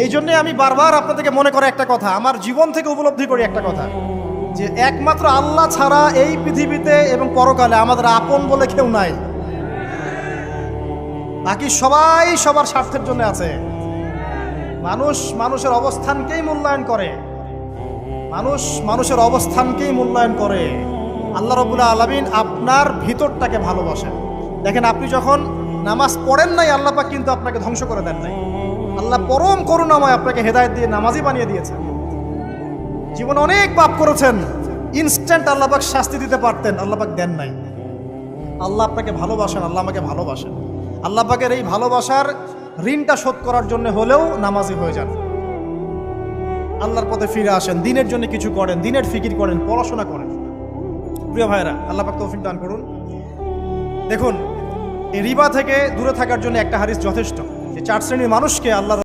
এই জন্যে আমি বারবার আপনাদেরকে মনে করে একটা কথা, আমার জীবন থেকে উপলব্ধি করি একটা কথা, যে একমাত্র আল্লাহ ছাড়া এই পৃথিবীতে এবং পরকালে আমাদের আপন বলে কেউ নাই। বাকি সবাই সবার স্বার্থের জন্য আছে। মানুষ মানুষের অবস্থানকেই মূল্যায়ন করে, মানুষ মানুষের অবস্থানকেই মূল্যায়ন করে। আল্লাহ রাব্বুল আলামিন আপনার ভিতরটাকে ভালোবাসেন। দেখেন, আপনি যখন নামাজ পড়েন নাই, আল্লাহ পাক কিন্তু আপনাকে ধ্বংস করে দেন নাই। আল্লাহ পরম করুণাময় আপনাকে হেদায়েত দিয়ে নামাজি বানিয়ে দিয়েছেন। জীবনে অনেক পাপ করেছেন, ইনস্ট্যান্ট আল্লাহ পাক শাস্তি দিতে পারতেন, আল্লাহ পাক দেন নাই। আল্লাহ আপনাকে ভালোবাসেন, আল্লাহ আমাকে ভালোবাসেন। আল্লাহ পাকের এই ভালোবাসার ঋণটা শোধ করার জন্য হলেও নামাজি হয়ে যান, আল্লাহর পথে ফিরে আসেন, দিনের জন্য কিছু করেন, দিনের ফিকির করেন, পড়াশোনা করেন। প্রিয় ভাইরা, আল্লাহ পাক তৌফিক দান করুন। দেখুন, এই রিবা থেকে দূরে থাকার জন্য একটা হাদিস যথেষ্ট, যে 4 শ্রেণীর মানুষকে আল্লাহ